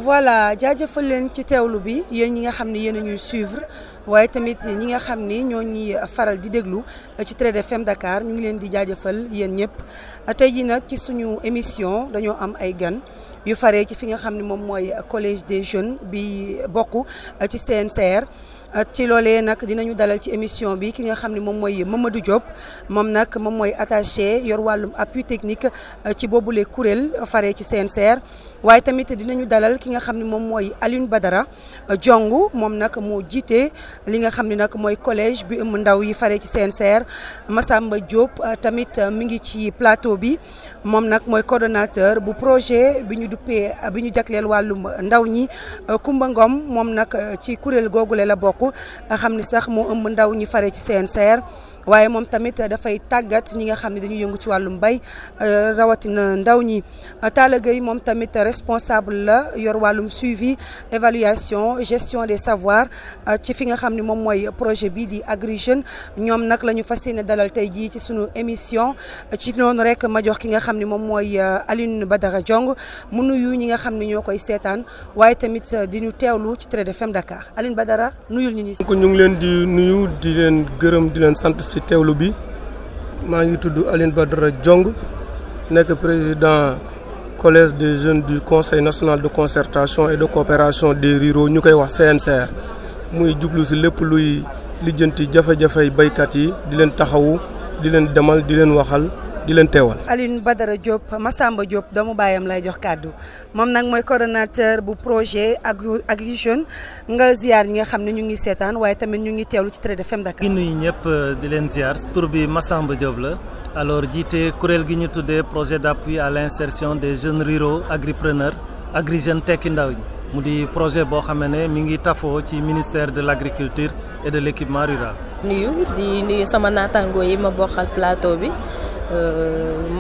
voilà jaajëfal leen ci teewlu bi yéen ñi nga xam ne yéen a ñuy suivre waaye tamit ñi nga xam ni ñoo ñuy faral di déglu ci Trade FM Dakar ñu ngi leen di jaajëfal yéen ñëpp tey jii nag ci suñu émission dañoo am ay gan yu faree ci fi nga xam ne moom mooy collège des jeunes bi bokk ci CNCR. ci loolee nag dinañu dalal ci émission bi ki nga xam ne moom mooy Mamadou Diop moom nag moom mooy attaché yor wàllum appui technique ci boobule kuréel faree ci CNCR waaye tamit dinañu dalal ki nga xam ne moom mooy Alioune Badara Diong moom nag moo jiite li nga xam ne nag mooy collège bi ëmb ndaw yi faree ci CNCR Massamba Diop tamit mi ngi ci plateau bi moom nag mooy coordonnateur bu projet bi ñu duppee bi ñu jagleel wàllum ndaw ñi Kumba Ngom moom nag ci kuréel googule la bokk xam ni sax moo ëmb ndaw ñi fare ci CNCR waaye moom tamit dafay tàggat ñi nga xam ne dañuy yëngu ci wàllum mbay rawatina ndaw ñi Talla Gueye moom tamit responsable la yor wàllum suivi évaluation gestion des savoirs ci fi nga xam ne moom mooy projet bi di Agri Jeunes ñoom nag la ñu fas yéene dalal tey jii ci sunu émission ci noonu rek ma jox ki nga xam ne moom mooy Alioune Badara Diong mu nuyu ñi nga xam ne ñoo koy seetaan waaye tamit di ñu teewlu ci Trade FM Dakar Alioune Badara nuyul ñu donc ñu ngi leen di nuyu di leen gërëm di leen sant ci teewlu bi maa ngi tudd Alioune Badara Diong nekk président collège des jeunes du conseil national de concertation et de coopération des ruraux ñu koy wax CNCR muy jublu ci lépp luy lijjanti jafe-jafey baykat yi di leen taxawu di leen demal di leen waxal di leen teewal. Alioune Badara Diop Massamba Diop doomu baayam lay jox kàddu moom nag mooy coordonnateur bu projet Agri Jeunes nga ziar ñi nga xam ne ñu ngi seetaan waaye tamit ñu ngi teewlu ci Trade FM Dakar. di nuyu ñëpp di leen ziar tur bi Massamba Diop la alors jiite kuréel gi ñu tuddee projet d'appui à l'insertion des jeunes ruraux agripreneurs Agri Jeunes tekki ndaw ñi mu di projet boo xam ne mi ngi tafoo ci ministère de l'agriculture et de l'équipement rural. di nuyu sama naataangoo yi ma bokkal plateau bi.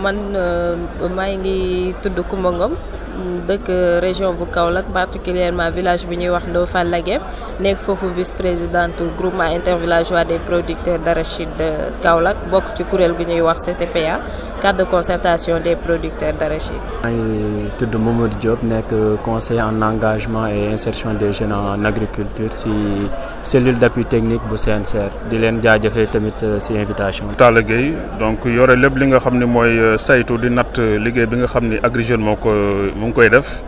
man maa ngi tudd Kumba Ngom dëkk région bu Kaolack particulièrement village bi ñuy wax Ndofane Laguem nekk foofu vice-présidente groupement intervillageois des producteurs d'arachide de Kaolack bokk ci kuréel gu ñuy wax CCPA cadre de concertation des producteurs d'arachide. maa ngi tudd Mamadou Diop nekk conseiller en engagement et insertion des jeunes en agriculture ci cellule d'appui technique bu CNCR di leen jaajëfee tamit ci invitation. Talla Gueye donc yore lépp li nga xam ne mooy saytu di natt liggéey bi nga xam ni Agri Jeunes mu ngi koy def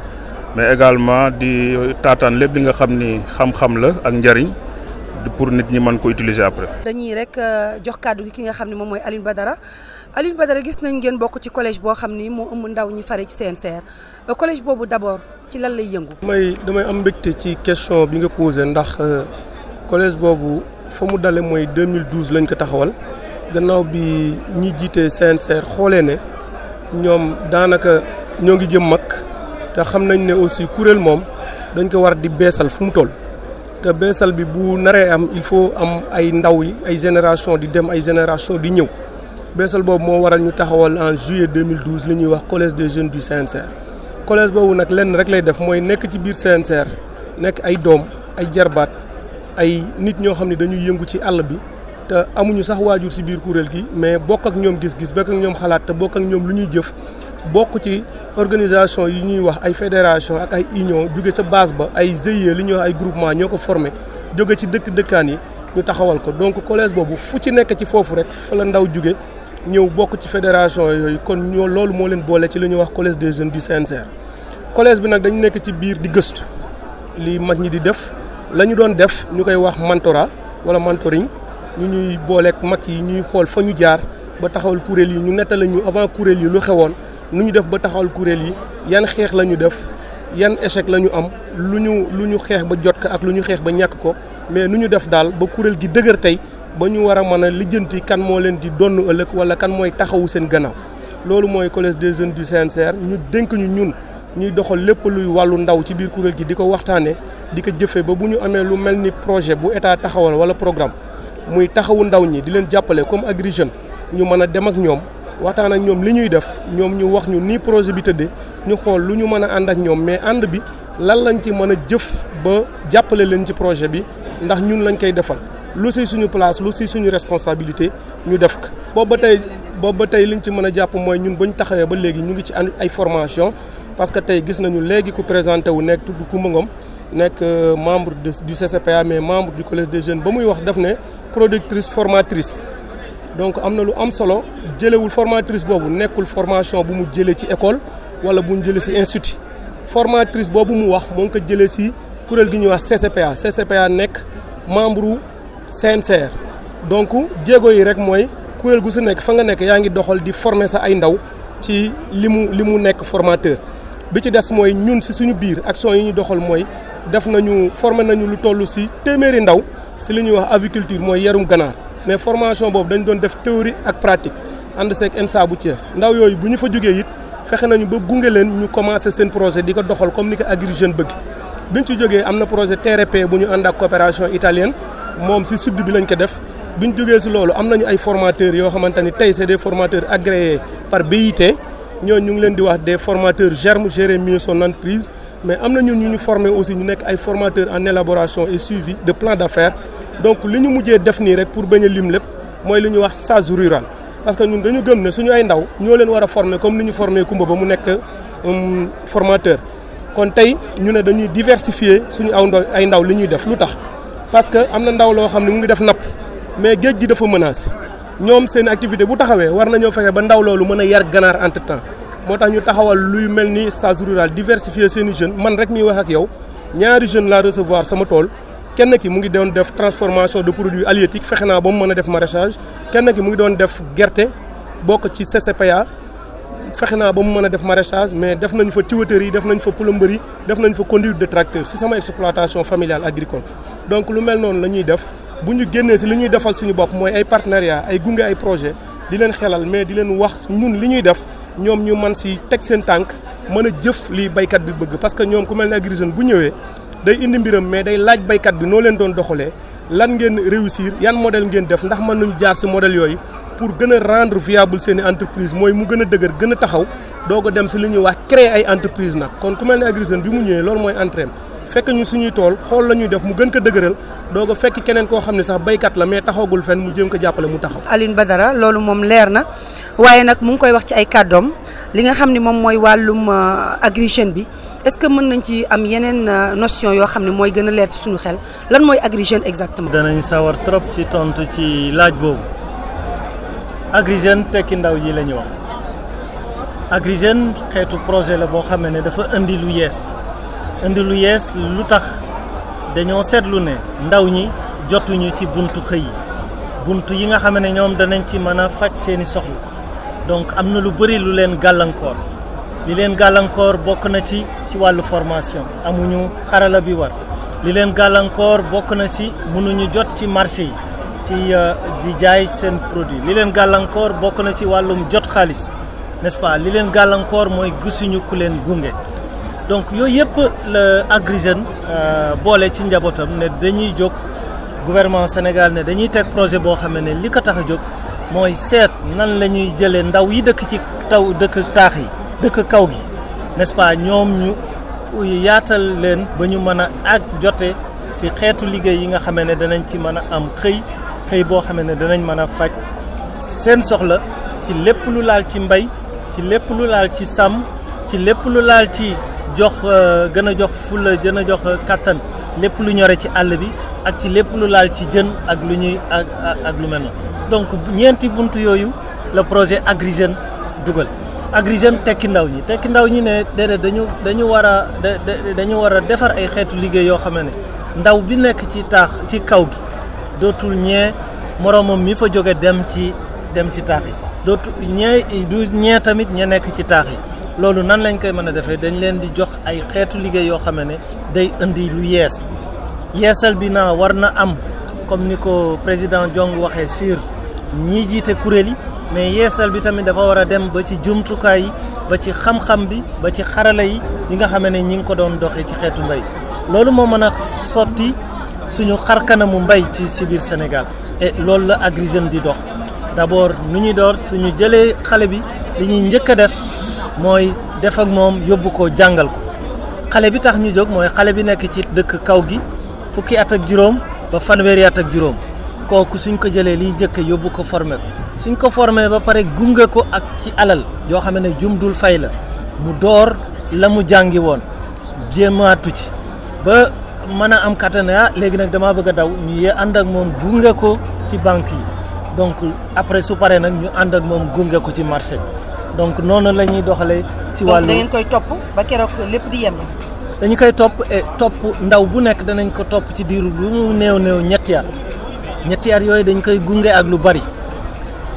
mais également di taataan lépp li nga xam ni xam-xam la ak njariñ pour nit ñi mën ko utiliser après. dañuy rek jox kàddu gi ki nga xam ne moom mooy Alioune Badara gis nañ ngeen bokk ci collège boo xam ni moo ëmb ndaw ñi fare ci CNCR collège boobu d'abord ci lan lay yëngu. damay am mbégte ci question bi nga posé ndax collège boobu fa mu dale mooy 2012 lañ ko taxawal gannaaw bi ñi jiite CNCR xoolee ne ñoom daanaka ñoo ngi jëm mag te xam nañ ne aussi kuréel moom dañ ko war di beesal fu mu toll te beesal bi bu naree am il faut am ay ndaw yi ay génération di dem ay génération di ñëw beesal boobu moo waral ñu taxawal en juillet 2012 li ñuy wax collège des jeunes du CNCR collège boobu nag lenn rek lay def mooy nekk ci biir CNCR nekk ay doom ay jarbaat ay nit ñoo xam ne dañuy yëngu ci àll bi te amuñu sax waajur ci biir kuréel gi mais bokk ak ñoom gis-gis bokk ak ñoom xalaat te bokk ak ñoom lu ñuy jëf bokk ci organisation yi ñuy wax ay fédération ak ay union jóge ca base ba ay GIE li ñuy wax ay groupement ñoo ko formé jóge ci dëkkaan yi ñu taxawal ko donc collège boobu fu ci nekk ci foofu rek fa la ndaw jóge ñëw bokk ci fédération yooyu kon loolu moo leen boole ci li ñuy wax collège des jeunes du CNCR collège bi nag dañu nekk ci biir di gëstu li mag ñi di def la ñu doon def ñu koy wax mentorat wala mentoring ñu ñuy booleeg mag yi ñuy xool fa ñu jaar ba taxawal kuréel yi ñu nettali ñu avant kuréel yi lu xewoon nu ñu def ba taxawal kuréel yi yan xeex la ñu def yan échec la ñu am lu ñu xeex ba jot ko ak lu ñu xeex ba ñàkk ko mais nu ñu def daal ba kuréel gi dëgër tey ba ñu war a mën a lijjanti kan moo leen di donn ëllëg wala kan mooy taxawu seen gannaaw loolu mooy collège des jeunes du CNCR ñu dénk ñu ñun ñuy doxal lépp luy wàllu ndaw ci biir kuréel gi di ko waxtaanee di ko jëfee ba bu ñu amee lu mel ni projet bu état taxawal wala programme muy taxawu ndaw ñi di leen jàppale comme Agri Jeunes ñu mën a dem ak ñoom waxtaan ak ñoom li ñuy def ñoom ñu wax ñu ni projet bi tëddee ñu xool lu ñu mën a ànd ak ñoom mais ànd bi lan lañ ci mën a jëf ba jàppale leen ci projet bi ndax ñun lañ koy defal lu si suñu place lu si suñu responsabilité ñu def ko. boobu ba tey liñ ci mën a jàpp mooy ñun bañ taxawee ba léegi ñu ngi ci ay formation parce que tey gis nañu léegi ku présenté wu nekk tudd Coumba Ngom nekk membre du CCPA mais membre du collège des jeunes ba muy wax daf ne productrice formatrice donc am na lu am solo jëlewul formatrice boobu nekkul formation bu mu jëlee ci école wala bu mu jëlee ci institut formatrice boobu mu wax moo ngi ko jëlee ci kuréel gi ñuy wax CCPA nekk membre CNCR donc jéego yi rek mooy kuréel gu si nekk fa nga nekk yaa ngi doxal di former sa ay ndaw ci li mu nekk formateur bi ci des mooy ñun si suñu biir action yi ñu doxal mooy former nañu lu toll si téeméeri ndaw si li ñuy wax aviculture mooy yarum ganaar mais formation boobu dañ doon def théorie ak pratique ànd seeg ENSA bu Thiès ndaw yooyu bu ñu fa jógee it fexe nañu ba gunge leen ñu commencé seen projet di ko doxal comme ni ko Agri Jeunes bëgg biñ ci jógee am na projet TRP bu ñu ànd ak coopération italienne moom si sud bi lañ ko def biñ jógee si loolu am nañu ay formateurs yoo xamante ni tey c'est des formateurs agréés par BIT ñooñu ñu ngi leen di wax des formateurs germes gérer mieux son entreprise mais am na ñun ñu former aussi ñu nekk ay formateurs en élaboration et suivi de plan d'affaires donc li ñu mujjee def nii rek pour bañ a lim lépp mooy li ñuy wax stage rural parce que ñun dañu gëm ne suñu ay ndaw ñoo leen war a former comme ni ñu former Coumba ba mu nekk formateur kon tey ñu ne dañuy diversifier suñu ay ndaw li ñuy def lu tax parce que am na ndaw loo xam ne mu ngi def napp mais géej gi dafa menacé ñoom seen activité bu taxawee war nañoo fexe ba ndaw loolu mën a yar ganaar entre temps moo tax ñu taxawal luy mel ni stage rural diversifier seeni jeunes man rek miy wax ak yow ñaari jeunes laa recevoir sama tool kenn ki mu ngi doon def transformation de produits halieutiques fexe naa ba mu mën a def maraîchage kenn ki mu ngi doon def gerte bokk ci CCPA fexe naa ba mu mën a def maraîchage mais def nañu fa tuyauterie def nañu fa plomberie def nañu fa conduite de tracteur si sama exploitation familiale agricole donc lu mel noonu la ñuy def bu ñu génnee si li ñuy defal suñu bopp mooy ay partenariat ay gunge ay projet di leen xelal mais di leen wax ñun li ñuy def ñoom ñu man si teg seen tànk mën a jëf li baykat bi bëgg parce que ñoom ku mel ne Agri Jeunes bu ñëwee day indi mbiram mais day laaj baykat bi noo leen doon doxalee lan ngeen réussir yan modèle ngeen def ndax mën nañu jaar si modèle yooyu pour gën a rendre viable seen i entreprise mooy mu gën a dëgër gën a taxaw doog a dem si li ñuy wax créer ay entreprise nag kon ku mel ne Agri Jeunes bi mu ñëwee loolu mooy entraîne fekk ñu suñuy tool xool la ñuy def mu gën ko dëgëral doog a fekk keneen koo xam ne sax baykat la mais taxawagul fenn mu jéem ko jàppale mu taxaw. Alioune Badara loolu moom leer na waaye nag mu ngi koy wax ci ay kàddoom li nga xam ne moom mooy wàllum Agri Jeunes bi est-ce que mën nañ ci am yeneen notion yoo xam ne mooy gën a leer ci suñu xel lan mooy Agri Jeunes exactement. danañ sawar trop ci tontu ci laaj boobu Agri Jeunes tekki ndaw yi la ñu wax Agri Jeunes xeetu projet la boo xam ne dafa indi lu yees. indi lu yees lu tax dañoo seetlu ne ndaw ñi jotuñu ci buntu xëy buntu yi nga xam ne ñoom danañ ci mën a faj seeni soxla donc am na lu bëri lu leen gàllankoor li leen gàllankoor bokk na ci wàllu formation amuñu xarala bi war li leen gàllankoor bokk na ci mënuñu jot ci marché yi ci di jaay seen produit li leen gàllankoor bokk na ci wàllum jot xaalis n'est-ce pas li leen gàllankoor mooy gisuñu ku leen gunge donc yooyu yëpp la Agri Jeunes boole ci njabootam ne dañuy jóg gouvernement Sénégal ne dañuy teg projet boo xam ne li ko tax a jóg mooy seet nan la ñuy jëlee ndaw yi dëkk ci dëkk taax yi dëkk kaw gi n'est-ce pas ñoom ñu yaatal leen ba ñu mën a ak jote ci xeetu liggéey yi nga xam ne danañ ci mën a am xëy boo xam ne danañ mën a faj seen soxla ci lépp lu laal ci mbay ci lépp lu laal ci sàmm ci lépp lu laal ci gën a jox fulla gën a jox kattan lépp lu ñore ci àll bi ak ci lépp lu laal ci jën ak lu ñuy ak lu mel noonu donc ñeenti buntu yooyu le projet Agri Jeunes dugal Agri Jeunes tekki ndaw ñi ne déedéet dañu war a defar ay xeetu liggéey yoo xam ne ndaw bi nekk ci kaw gi dootul ñee moroomam mi fa jóge dem ci taax yi dootul ñee tamit ña nekk ci taax yi loolu nan lañ koy mën a defee dañ leen di jox ay xeetu liggéey yoo xam ne day indi lu yeesal bi naa war na am comme ni ko président Diong waxee sur ñi jiite kuréel yi mais yeesal bi tamit dafa war a dem ba ci jumtukaay yi ba ci xam-xam bi ba ci xarala yi nga xam ne ñi ngi ko doon doxee ci xeetu mbay loolu moo mën a sotti suñu xarkanamu mbay ci biir Sénégal et loolu la Agri Jeunes di dox d'abord nu ñuy door suñu jëlee xale bi li ñuy njëkk a def mooy def ak moom yóbbu ko jàngal ko xale bi tax ñu jóg mooy xale bi nekk ci dëkk kaw gi fukki at ak juróom ba fanweeri at ak juróom kooku suñ ko jëlee liy njëkk yóbbu ko formé ko suñ ko formé ba pare gunge ko ak ci alal yoo xam ne jum dul fay la mu door la mu jàngi woon jéemaatu ci ba mën a am kattan léegi nag damaa bëgg a daw ñu ànd ak moom gunge ko ci banque yi donc après su paree nag ñu ànd ak moom gunge ko ci marché bi donc noonu la ñuy doxalee. ci wàllu donc da ngeen koy topp ba keroog lépp di yem. dañu koy topp topp ndaw bu nekk danañ ko topp ci diiru lu mu néew ñetti at yooyu dañ koy gunge ak lu bari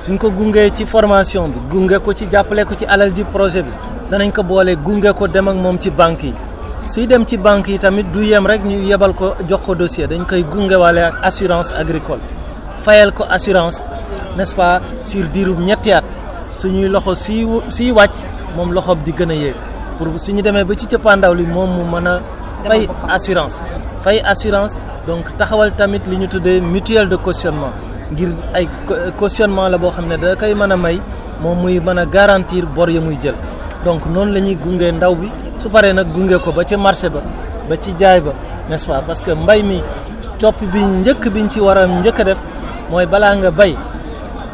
suñ ko gungee ci formation bi gunge ko ci jàppale ko ci alal ji projet bi danañ ko boole gunge ko dem ak moom ci banque yi suy dem ci banque yi tamit du yem rek ñu yebal ko jox ko dossier dañ koy gunge waale ak assurance agricole fayal ko assurance n'est-ce pas sur diirub ñetti at suñuy loxo siy wàcc moom loxoom di gën a yéeg pour suñu demee ba ci cëppaandaw li moom mu mën a fay assurance donc taxawal tamit li ñu tuddee mutuelle de cautionnement ngir ay cautionnement la boo xam ne da koy mën a may moom muy mën a garantir bor ya muy jël donc noonu la ñuy gunge ndaw bi su paree nag gunge ko ba ca marché ba ci jaay ba n'est-ce pas parce que mbay mi topp bi njëkk biñ ci war a njëkk a def mooy balaa nga bay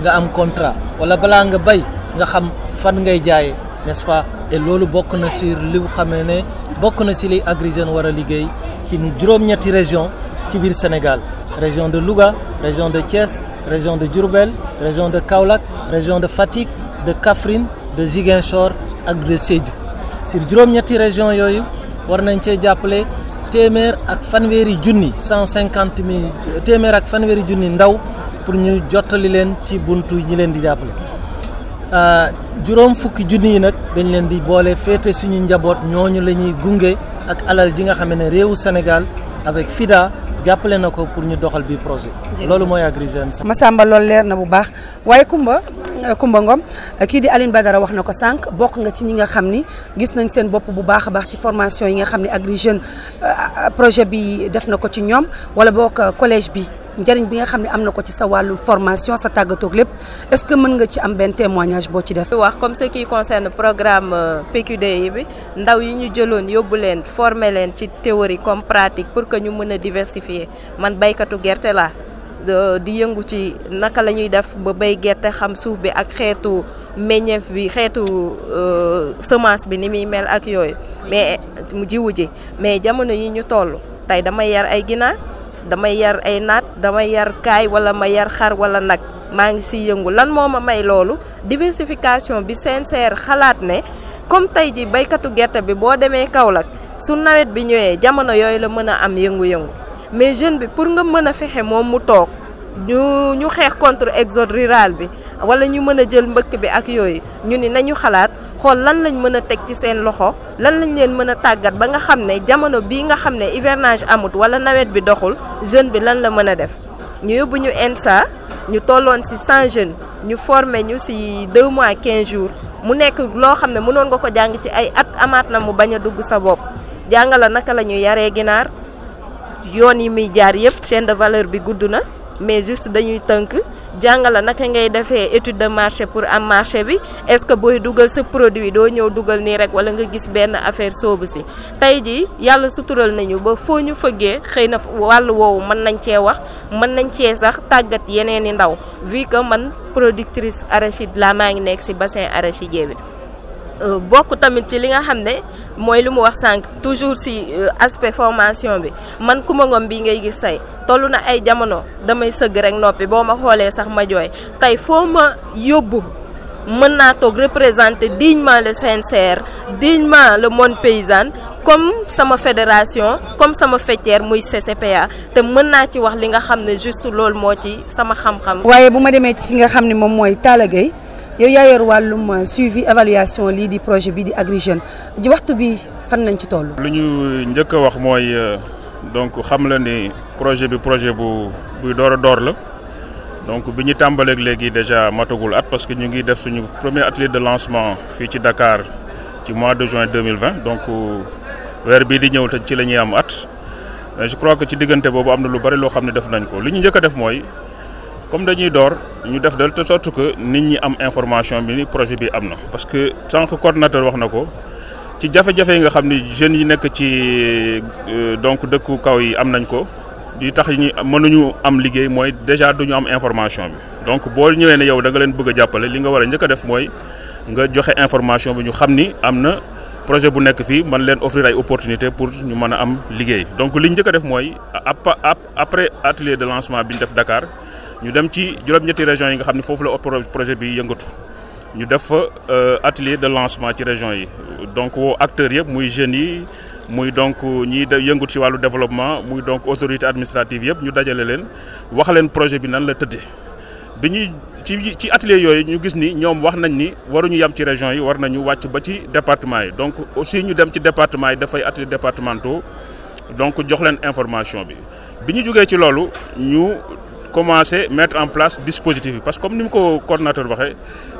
nga am contrat wala balaa nga bay nga xam fan ngay jaayee n'est-ce pas et loolu bokk na si li xamee ne bokk na si li Agri Jeunes war a liggéey ci juróom-ñetti région ci biir Sénégal région de Louga région de Thiès région de Diourbel région de Kaolack région de Fatick de Kaffrine de Ziguinchor ak de Sédhiou sur juróom-ñetti région yooyu war nañ cee jàppale téeméer ak fanweeri junni ndaw pour ñu jottali leen ci buntu ñi leen di jàppale juróom fukki junni yi nag dañ leen di boole féete suñu njaboot ñooñu la ñuy gunge ak alal ji nga xam ne réewu Sénégal avec FIDA jàppale na ko pour ñu doxal bi projet loolu mooy Agri Jeunes. Massamba loolu leer na bu baax waaye Coumba Ngom kii di Aline Badara wax na ko sànq bokk nga ci ñi nga xam ni gis nañ seen bopp bu baax a baax ci formation yi nga xam ne Agri Jeunes projet bi def na ko ci ñoom wala bokk collège bi njëriñ bi nga xam ne am na ko ci sa wàllu formation sa tàggatoog lépp est-ce que mën nga ci am benn témoignage boo ci def. wax comme ce qui concerne programme PQDI bi ndaw yi ñu jëloon yóbbu leen former leen ci théorie comme pratique pour que ñu mën a diversifier man baykatu gerte laa di yëngu ci naka la ñuy def ba bay gerte xam suuf bi ak xeetu meññeef bi xeetu semence bi ni muy mel ak yooyu mais mu jiwu ji mais jamono yi ñu toll tey damay yar ay ginaar. damay yar ay naat damay yar kaay wala ma yar xar wala nag maa ngi siy yëngu lan moo ma may loolu diversification bi sincère xalaat ne comme tey ji baykatu gerte bi boo demee Kaolack su nawet bi ñëwee jamono yooyu la mën a am yëngu-yëngu mais jeune bi pour nga mën a fexe moom mu toog ñu xeex contre exode rural bi wala ñu mën a jël mbëkk bi ak yooyu ñu ni nañu xalaat xool lan lañ mën a teg ci seen loxo lan lañ leen mën a tàggat ba nga xam ne jamono bii nga xam ne hivernage amut wala nawet bi doxul jeune bi lan la mën a def ñu yóbbu ñu ENSA ñu tolloon ci 100 jeunes ñu formé ñu ci 2 mois 15 jours mu nekk loo xam ne mënoon nga ko jàng ci ay at amaat na mu bañ a dugg sa bopp jàngala naka la ñuy yaree ginaar yoon yi muy jaar yépp chaîne de valeur bi gudd na mais juste dañuy tënk jàngala naka ngay defee étude de marché pour am marché bi est-ce que booy dugal sa produit doo ñëw dugal nii rek wala nga gis benn affaire soobu si tey jii yàlla sutural nañu ba foo ñu fëggee xëy na wàllu woowu mën nañ cee wax mën nañ cee sax tàggat yeneen i ndaw vu que man productrice arachide la maa ngi nekk ci bassin arachidier bi bokk tamit ci li nga xam ne mooy lu mu wax sànq toujours ci aspect formation bi man Coumba Ngom bii ngay gis tey toll na ay jamono damay sëgg rek noppi boo ma xoolee sax ma jooy tey foo ma yóbbu mën naa toog représenter dignement le CNCR dignement le monde paysan comme sama fédération comme sama faîtière muy CCPA te mën naa ci wax li nga xam ne juste loolu moo ci sama xam-xam. waaye bu ma demee ci ki nga xam ne moom mooy Talla Gueye yow yaa yor wàllum suivi évaluation lii di projet bi di Agri Jeunes ji waxtu bi fan nañ ci toll. lu ñu njëkk a wax mooy donc xam la ni projet buy door a door la donc bi ñu tàmbaleeg léegi déjà matagul at parce que ñu ngi def suñu premier atelier de lancement fii ci Dakar ci mois de juin 2020 donc weer bii di ñëw te ci la ñuy am at mais je crois que ci diggante boobu am na lu bari loo xam ne def nañ ko li ñu njëkk a def mooy. comme dañuy door ñu def de sorte que nit ñi am information bi ni projet bi am na parce que tant que coordonnateur wax na ko ci jafe-jafe yi nga xam ni jeunes yi nekk ci donc dëkku kaw yi am nañ ko di tax ñi mënuñu am liggéey mooy déjà duñu am information bi donc boo ñëwee ne yow da nga leen bëgg a jàppale li nga war a njëkk a def mooy nga joxe information bi ñu xam ni am na projet bu nekk fii mën leen offrir ay opportunités pour ñu mën a am liggéey. donc li ñu njëkk a def mooy après atelier de lancement bi ñu def Dakar ñu dem ci juróom-ñetti régions yi nga xam ne foofu la projet bi yëngatu ñu def fa atelier de lancement ci régions yi donc woo acteurs yëpp muy jeunes yi muy donc ñi yëngatu ci wàllu développement muy donc autorité administrative yëpp ñu dajale leen wax leen projet bi nan la tëddee. bi ñuy ci atelier yooyu ñu gis ni ñoom wax nañ ni waruñu yam ci régions yi war nañu wàcc ba ci département yi donc aussi ñu dem ci département yi dafay atelier départementaux donc jox leen information bi ñu jógee ci loolu ñu commencé mettre en place dispositif bi parce que comme ni mu ko coordonnateur waxee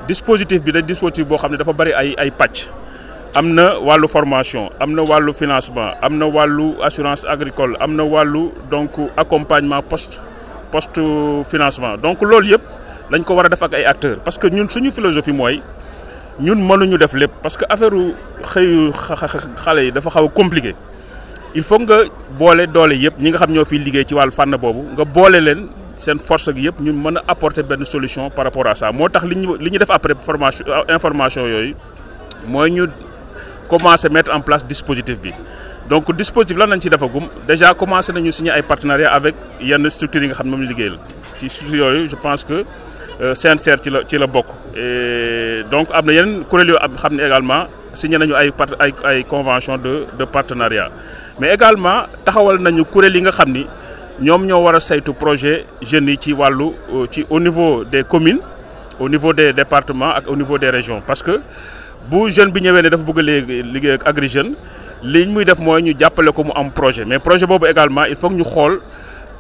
dispositif bi da dispositif boo xam ne dafa bari ay pàcc. am na wàllu formation am na wàllu financement am na wàllu assurance agricole am na wàllu donc accompagnement post financement donc loolu yëpp dañ ko war a def ak ay acteurs parce que ñun suñu philosophie mooy ñun mënuñu def lépp parce que affaire xëyu xale yi dafa xaw a compliqué il faut nga boole doole yëpp ñi nga xam ñoo fiy liggéey ci wàllu fànn boobu nga boole leen seen force gi yëpp ñun mën a apporter benn solution par rapport à ça moo tax li ñu def après information yooyu mooy ñu commencer mettre en place dispositif bi donc dispositif lan lañ ci defagum déjà commencé nañu signer ay partenariat avec yenn structures yi nga xam ne moom la liggéeyal ci structures yooyu je pense que CNCR ci la bokk et donc am na yeneen kuréel yoo xam ne également signé nañu ay convention de partenariat mais également taxawal nañu kuréel yi nga xam ni ñoom ñoo war a saytu projet jeunes yi ci wàllu ci au niveau des communes au niveau des départements ak au niveau des régions parce que bu jeune bi ñëwee ne dafa bëgg a liggéey ak Agri Jeunes li muy def mooy ñu jàppale ko mu am projet mais projet boobu également il faut que ñu xool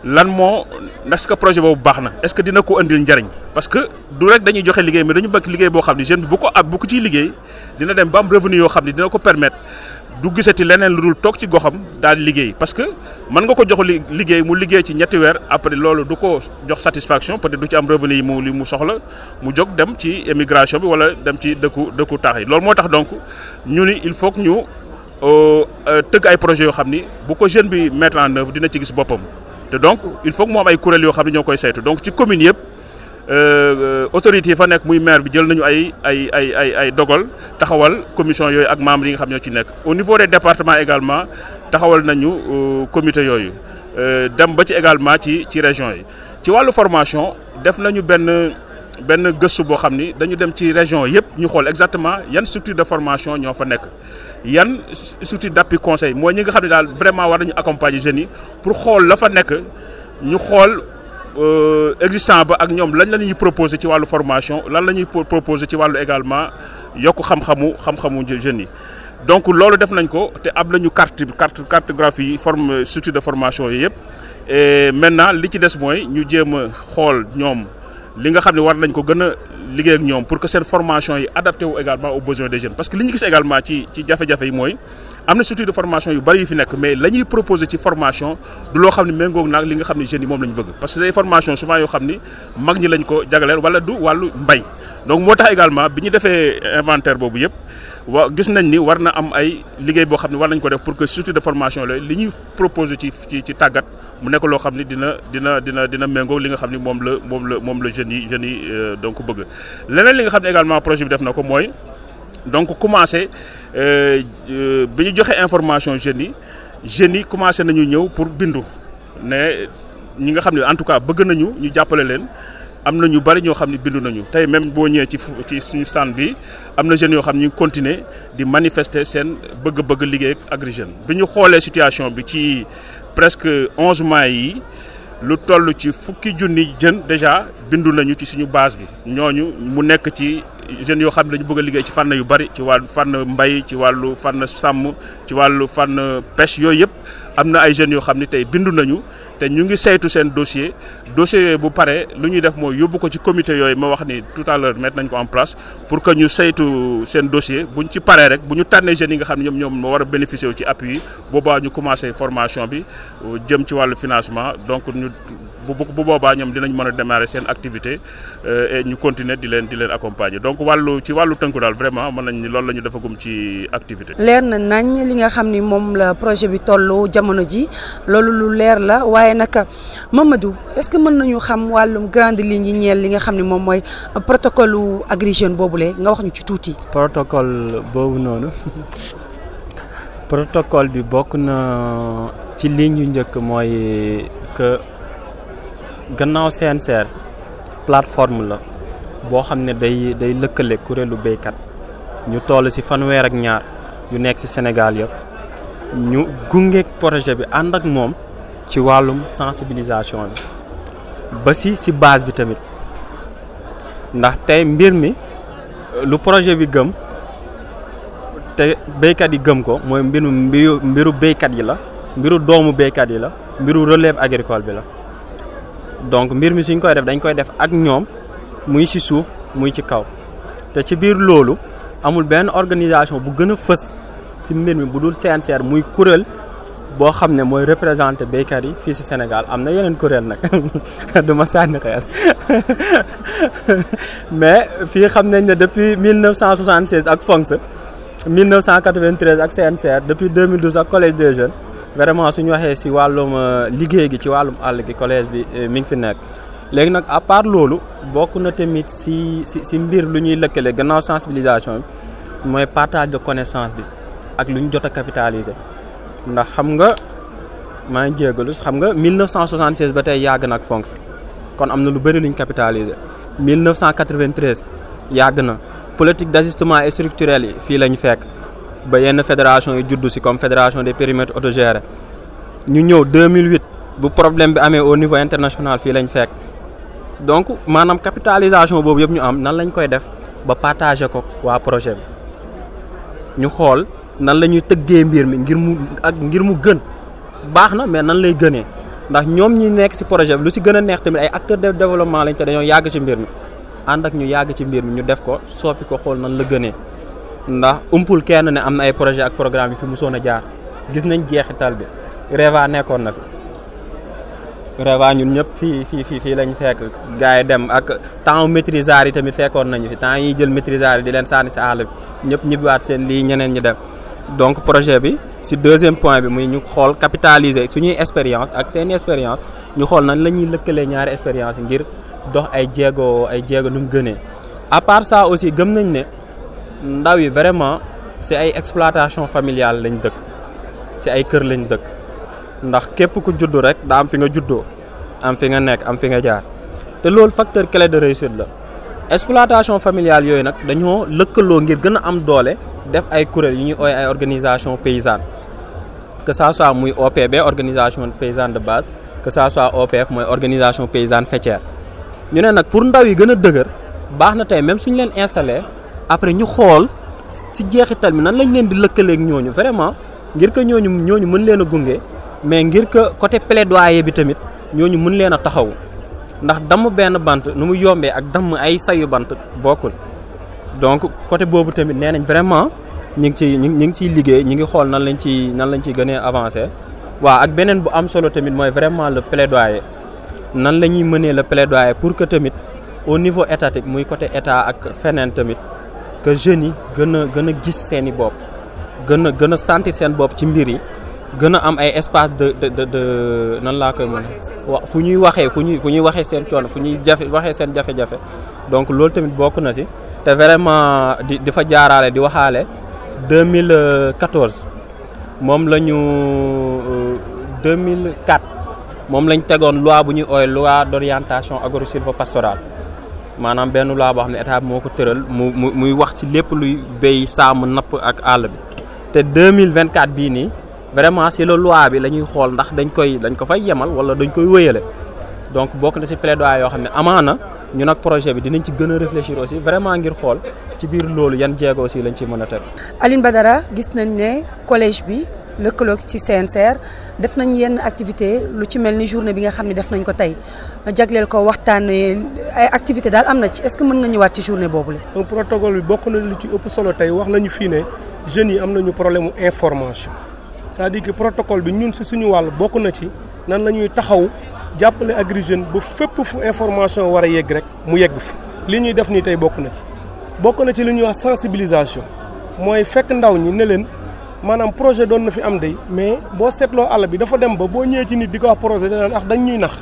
lan moo est-ce que projet boobu baax na est-ce que dina ko andil njariñ parce que du rek dañuy joxe liggéey mais dañu bëgg liggéey boo xam ne jeune bi bu ko ciy liggéey dina dem ba am revenu yoo xam ne dina ko permettre du gisati leneen lu dul toog ci goxam daal liggéey parce que mën nga ko jox liggéey mu liggéey ci ñetti weer après loolu du ko jox satisfaction peut-être du ci am revenu yi mu soxla mu jóg dem ci émigration bi wala dem ci dëkku taax yi loolu moo tax donc ñu ni il faut que ñu tëgg ay projets yoo xam ni bu ko jeune bi mettre en œuvre dina ci gis boppam te donc il faut que mu am ay kuréel yoo xam ne ñoo koy saytu donc ci commune yëpp autorités yi fa nekk muy maire bi jël nañu ay dogal taxawal commission yooyu ak membres yi nga xam ñoo ci nekk au niveau des départements également taxawal nañu comité yooyu dem ba ci également ci région yi ci wàllu formation def nañu benn gëstu boo xam ni dañu dem ci région yëpp ñu xool exactement yan structure de formation ñoo fa nekk yan structure d'appui conseil mooy ñi nga xam ne daal vraiment war nañu accompagner jeunes yi pour xool la fa nekk ñu xool existant ba ak ñoom lañ la ñuy proposer ci wàllu formation lan la ñuy proposer ci wàllu également yokk xam-xamu jeunes yi donc loolu def nañ ko te am nañu cartographie structure de formation yi yëpp et maintenant li ci des mooy ñu jéem a xool ñoom li nga xam ne war nañ ko gën a liggéey ak ñoom pour que seen formation yi adapté wu également aux besoins des jeunes parce que li ñu gis également ci jafe-jafe yi mooy am na structure de formation yu bari yu fi nekk mais la ñuy proposer ci formation du loo xam ne méngoog naag li nga xam ne jeunes yi moom la ñu bëgg parce que des formations souvent yoo xam ni mag ñi lañ ko jagleel wala du wàllu mbay donc moo tax également bi ñu defee inventaire boobu yëpp gis nañ ni war na am ay liggéey boo xam ne war nañ ko def pour que structure de formation yooyu li ñuy proposer ci tàggat mu nekk loo xam ne dina méngoo li nga xam ne moom la jeunes yi donc bëgg leneen li nga xam ne également projet bi def na ko mooy donc commencé bi ñu joxe information jeunes yi commencé nañu ñëw pour bindu ne ñi nga xam ne en tout cas bëgg nañu ñu jàppale leen am na ñu bari ñoo xam ne bindu nañu tey même boo ñëwee ci suñu stand bi am na jeunes yoo xam ne ñu ngi continuer di manifester seen bëgg-bëgg liggéey ak Agri Jeunes bi ñu xoolee situation bi ci presque 11 mois yi lu toll ci fukki junni jeunes déjà bindu nañu ci suñu base bi ñooñu mu nekk ci jeunes yoo xam ne dañu bëgg a liggéey ci fànn yu bari ci wàllu fànn mbay ci wàllu fànn sàmm ci wàllu fànn pêche yooyu yëpp am na ay jeunes yoo xam ne tey bindu nañu te ñu ngi saytu seen dossier yooyu bu paree lu ñuy def mooy yóbbu ko ci comité yooyu ma wax ni tout à l'heure mettre nañ ko en place pour que ñu saytu seen dossier buñ ci paree rek bu ñu tànnee jeunes yi nga xam ne ñoom war a bénéficier wu ci appui yi boobaa ñu commencé formation bi jëm ci wàllu financement donc bu boobaa ñoom dinañ mën a démarrer seen activité et ñu continuer di leen accompagner donc ci wàllu tënku daal vraiment mën nañ ni loolu la ñu defagum ci activité. leer na nañ li nga xam ni moom la projet bi tollu jamono ji loolu lu leer la waaye nag Mamadou est-ce que mën nañu xam wàllum grande ligne yi ñeel li nga xam ne moom mooy protocole Agri Jeunes boobule nga wax ñu ci tuuti. protocole boobu noonu protocole bi bokk na ci ligne yu njëkk mooy que gannaaw CNCR plateforme la boo xam ne day lëkkale kuréelu béykat ñu toll ci 2 yu nekk ci Sénégal yëpp ñu gunge projet bi ànd ak moom ci wàllum sensibilisation bi ba ci base bi tamit ndax tey mbir mi lu projet bi gëm te béykat yi gëm ko mooy mbiru béykat yi la mbiru doomu béykat yi la mbiru relève agricole bi la donc mbir mi suñ koy def dañ koy def ak ñoom muy ci suuf muy ci kaw te ci biir loolu amul benn organisation bu gën a fës ci mbir mi bu dul CNCR muy kuréel boo xam ne mooy représenté béykat yi fii ci Sénégal am na yeneen kuréel nag du ma sànni xeer mais fii xam nañ ne depuis 1976 ak FONGS 1993 ak CNCR depuis 2012 ak collège des jeunes vraiment suñu waxee ci wàllum liggéey gi ci wàllum àll gi collège bi mi ngi fi nekk. léegi nag à part loolu bokk na tamit ci mbir lu ñuy lëkkale gannaaw sensibilisation bi mooy partage de connaissance bi ak lu ñu jot a capitaliser ndax xam nga maa ngi jégalu xam nga 1976 ba tey yàgg na ak FONGS kon am na lu bëri lu ñu capitaliser 1993 yàgg na politique d'ajustement et structurel yi fii la ñu fekk ba yenn fédération yi juddu ci comme fédération des périmètres autogérés ñu ñëw 2008 bu problème bi amee au niveau international fii lañ fekk donc maanaam capitalisation boobu yëpp ñu am nan lañ koy def ba partager ko waa projet bi ñu xool nan la ñuy tëggee mbir mi ngir mu gën baax na mais nan lay gënee ndax ñoom ñi nekk ci projet bi lu ci gën a neex tamit ay acteurs de développement lañ te dañoo yàgg ci mbir mi ànd ak ñu yàgg ci mbir mi ñu def ko soppi ko xool nan la gënee ndax umpul kenn ne am na ay projet ak programme yi fi musoon a jaar gis nañ jeexital bi REVA nekkoon na fi REVA ñun ñëpp fii lañ fekk gars yi dem ak temps maîtrisards yi tamit fekkoon nañu fi temps yi jël maîtrisards yi di leen sànni ci àll bi ñëpp ñibbiwaat seen lii ñeneen ñi dem donc projet bi ci deuxième point bi muy ñu xool capitaliser suñuy expérience ak seeni expérience ñu xool nan la ñuy lëkkalee ñaari expérience yi ngir dox ay jéego nu mu gënee à part ça aussi gëm nañ ne ndaw yi vraiment ci ay exploitation familiale lañ dëkk ci ay kër lañ dëkk ndax képp ku juddu rek daa am fi nga juddoo am fi nga nekk am fi nga jaar te loolu facteur clé de réussite la exploitation familiale yooyu nag dañoo lëkkaloo ngir gën a am doole def ay kuréel yu ñuy ooy ay organisation paysanne que ça soit muy OPB organisation paysanne de base que ça soit OPF mooy organisation paysanne faîtière ñu ne nag pour ndaw yi gën a dëgër baax na tey même suñu leen installé après ñu xool ci jeexital mi nan lañ leen di lëkkaleeg ñooñu vraiment ngir que ñooñu mën leen a gunge mais ngir que côté plaidoyer bi tamit ñooñu mën leen a taxaw ndax damm benn bant nu mu yombee ak damm ay sayu bant bokkul donc côté boobu tamit nee nañ vraiment ñu ngi ciy liggéey ñu ngi xool nan lañ ciy gën a avancer waaw ak beneen bu am solo tamit mooy vraiment le plaidoyer nan la ñuy mënee le plaidoyer pour que tamit au niveau étatique muy côté état ak feneen tamit que jeunes yi gën a gis seeni bopp gën a sentir seen bopp ci mbir yi gën a am ay espace de nan laa koy mën wa fu ñuy waxee seen coono fu ñuy waxee seen jafe-jafe donc loolu tamit bokk na ci te vraiment di fa jaaraale di waxaale 2014 moom la ñu 2004 moom lañ tegoon loi bu ñuy ooy loi d'orientation agro-sylvo-pastorale maanaam benn loi boo xam ne état bi moo ko tëral muy wax ci lépp luy béy sàmm napp ak àll bi te 2024 bii nii vraiment ci la loi bi la ñuy xool ndax dañ ko fay yemal wala dañ koy wéyale donc bokk na ci plaidoyer yoo xam ne amaana ñun ak projet bi dinañ ci gën a réfléchir aussi vraiment ngir xool ci biir loolu yan jéego aussi lañ ci mën a teg. Aline Badara gis nañ ne collège bi lëkkaloo ci CNCR def nañ yenn activité lu ci mel ni journée bi nga xam ne def nañ ko tey jagleel ko waxtaan ay activité daal am na ci est-ce que mën nga ñëwaat ci journée boobu la. un protocole bi bokk na lu ci ëpp solo tey wax nañu fii ne jeunes yi am nañu problème mu information c'est-à-dire que protocole bi ñun ci suñu wàll bokk na ci nan la ñuy taxaw jàppale Agri Jeunes ba fépp fu information war a yegg rek mu yegg fa li ñuy def nii tey bokk na ci li ñuy wax sensibilisation mooy fekk ndaw ñi ne leen maanaam projet doon na fi am day mais boo seetloo àll bi dafa dem ba boo ñëwee ci nit di ko wax projet danaan dañ ñuy nax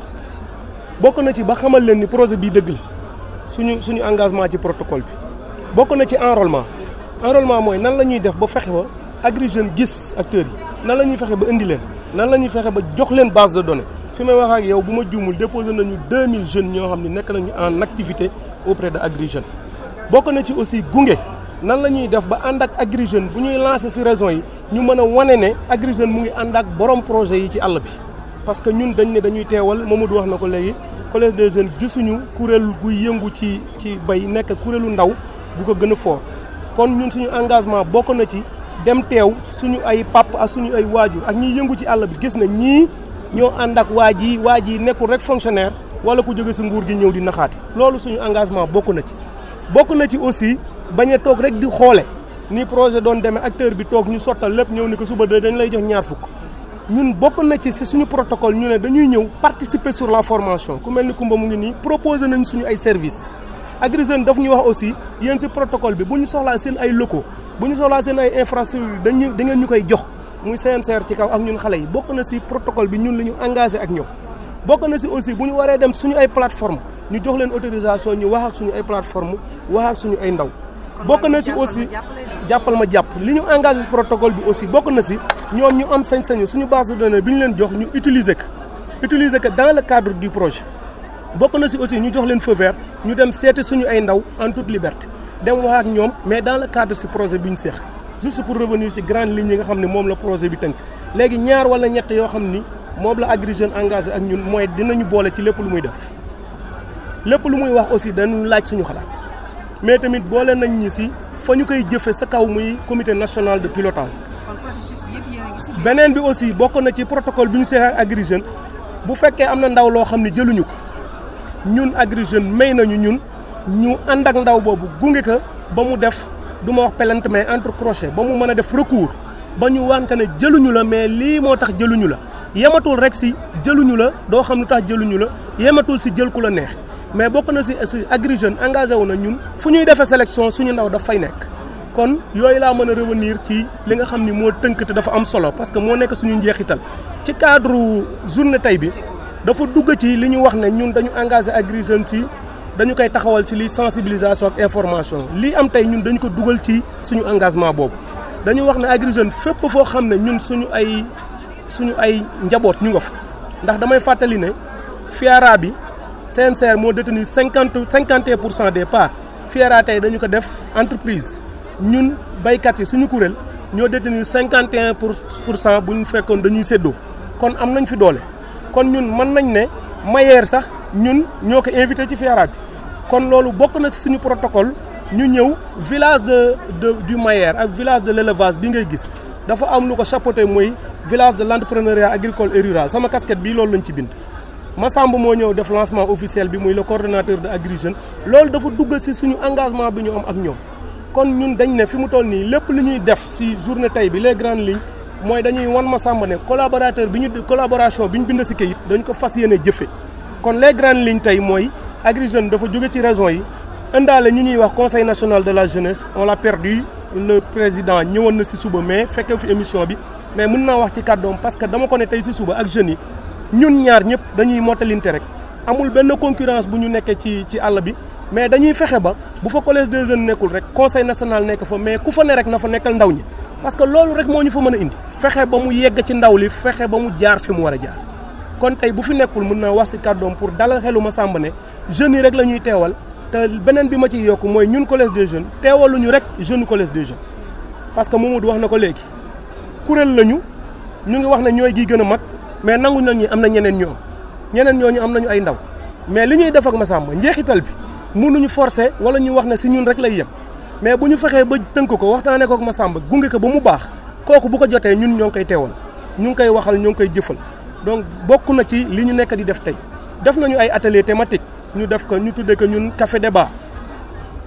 bokk na ci ba xamal leen ni projet bii dëgg la suñu engagement ci protocole bi bokk na ci enrôlement mooy nan la ñuy def ba fexe ba Agri Jeunes gis acteurs yi nan la ñuy fexe ba indi leen nan la ñuy fexe ba jox leen base de données fi may wax ak yow bu ma juumul déposé nañu 2000 jeunes ñoo xam ne nekk nañu en activité auprès de Agri Jeunes bokk na ci aussi gunge nan la ñuy def ba ànd ak Agri Jeunes bu ñuy lancé si régions yi ñu mën a wane ne Agri Jeunes mu ngi ànd ak borom projet yi ci àll bi parce que ñun dañ ne dañuy teewal Mamadou wax na ko léegi collège des jeunes gisuñu kuréel guy yëngu ci bay nekk kuréelu ndaw bu ko gën a fort kon ñun suñu engagement bokk na ci dem teew suñu ay pap ak suñu ay waajur ak ñiy yëngu ci àll bi gis na ñii ñoo ànd ak waa ji nekkul rek fonctionnaire wala ku jóge si nguur gi ñëw di naxaati loolu suñu engagement bokk na ci aussi bañ a toog rek di xoole ni projet doon demee acteur bi toog ñu sottal lépp ñëw ni ko suba dañ lay jox ñaar fukk ñun bokk na ci si suñu protocole ñu ne dañuy ñëw participer sur la formation ku mel ni Kumba mu ngi nii proposer nañ suñu ay services Agri Jeunes daf ñu wax aussi yéen si protocole bi bu ñu soxlaa seen ay locaux bu ñu soxlaa seen ay infrastructures da ngeen ñu koy jox muy CNCR ci kaw ak ñun xale yi bokk na si protocole bi ñun la ñu engagé ak ñoom bokk na si aussi bu ñu waree dem suñu ay plateforme ñu jox leen autorisation ñu wax ak suñu ay plateforme wax ak suñu ay ndaw bokk na si aussi jàppal ma jàpp li ñu engagé si protocole bi aussi bokk na si ñoom ñu am sañ-sañu suñu base de données bi ñu leen jox ñu utiliser que dans le cadre du projet bokk na si aussi ñu jox leen feu vert ñu dem seeti suñu ay ndaw en toute liberté dem wax ak ñoom mais dans le cadre si projet bi ñu seex juste pour revenir ci grande ligne yi nga xam ne moom la projet bi tënk léegi ñaar wala ñett yoo xam ni moom la Agri Jeunes engagé ak ñun mooy dinañu boole ci lépp lu muy def lépp lu muy wax aussi dañu laaj suñu xalaat mais tamit boole nañ ñi si fa ñu koy jëfe sa kaw muy comité national de pilotage. beneen bi aussi bokk na ci protocole bi ñu seex ak Agri Jeunes bu fekkee am na ndaw loo xam ne jëluñu ko ñun Agri Jeunes may nañu ñun ñu ànd ak ndaw boobu gunge ko ba mu def du ma wax plainte mais entre crochet ba mu mën a def recours ba ñu wànk ne jëluñu la mais lii moo tax jëluñu la yematul rek si jëluñu la doo xam lu tax jëluñu la yematul si jël ku la neex mais bokk na si Agri Jeunes engagé wu na ñun fu ñuy defee sélection suñu ndaw daf fay nekk kon yooyu laa mën a revenir ci li nga xam ni moo tënk te dafa am solo parce que moo nekk suñu njeexital ci cadre journée tey bi dafa dugg ci li ñu wax ne ñun dañu engagé Agri Jeunes ci dañu koy taxawal ci li sensibilisation ak information lii am tey ñun dañu ko dugal ci suñu engagement boobu dañu wax ne Agri Jeunes fépp foo xam ne ñun suñu ay njaboot ñu nga fa ndax damay fàttali ne FIARA bi CNCR moo détenu 51% des parts FIARA tey dañu ko def entreprise ñun baykat yi suñu kuréel ñoo détenu 51% bu ñu fekkoon dañuy séddoo kon am nañ fi doole kon ñun mën nañ ne Mayer sax ñun ñoo ko invité ci FIARA bi kon loolu bokk na si suñu protocole ñu ñëw village du Mayer ak village de l'élevage bi ngay gis dafa am lu ko chapeauté mooy village de l'entrepreneuriat agricole et rural sama casquette bi loolu lañ ci bind Massamba moo ñëw def lancement officiel bi muy le coordonnateur de Agri Jeunes loolu dafa dugg si suñu engagement bi ñu am ak ñoom kon ñun dañ ne fi mu toll nii lépp li ñuy def si journée tey bi les grandes lignes mooy dañuy wan Massamba ne collaboration bi ñu bind si kayit dañ ko fas yéene jëfe kon les grandes lignes tey mooy Agri Jeunes dafa jóge ci région yi indaale ñu ñuy wax conseil national de la jeunesse on l'a perdu le président ñëwoon na si suba mais fekkee fi émission bi mais mën naa wax ci kàddoom parce que dama ko ne tey si suba ak jeunes yi ñun ñaar ñëpp dañuy mottalinte rek amul benn concurrence bu ñu nekkee ci àll bi mais dañuy fexe ba bu fa collège des jeunes nekkul rek conseil national nekk fa mais ku fa ne rek na fa nekkal ndaw ñi parce que loolu rek moo ñu fa mën a indi fexe ba mu yegg ci ndaw li fexe ba mu jaar fi mu war a jaar kon tey bu fi nekkul mën naa wax si kàddoom pour dalal xelu Massamba ne jeunes yi rek la ñuy teewal te beneen bi ma ciy yokk mooy ñun collège des jeunes teewaluñu rek jeune collège des jeunes parce que Mamadou wax na ko léegi kuréel lañu ñu ngi wax ne ñooy gi gën a mag mais nangu nañu am na ñeneen ñooñu am nañu ay ndaw mais li ñuy def ak Massamba njeexital bi mënuñu forcer wala ñu wax ne si ñun rek lay yem mais bu ñu fexee ba tënk ko waxtaanee ko ak Massamba gunge ko ba mu baax kooku bu ko jotee ñun ñoo ngi koy teewal ñu ngi koy waxal ñoo ngi koy jëfal donc bokk na ci li ñu nekk di def tey def nañu ay atelier thématique ñu def ko ñu tuddee ko ñun café débat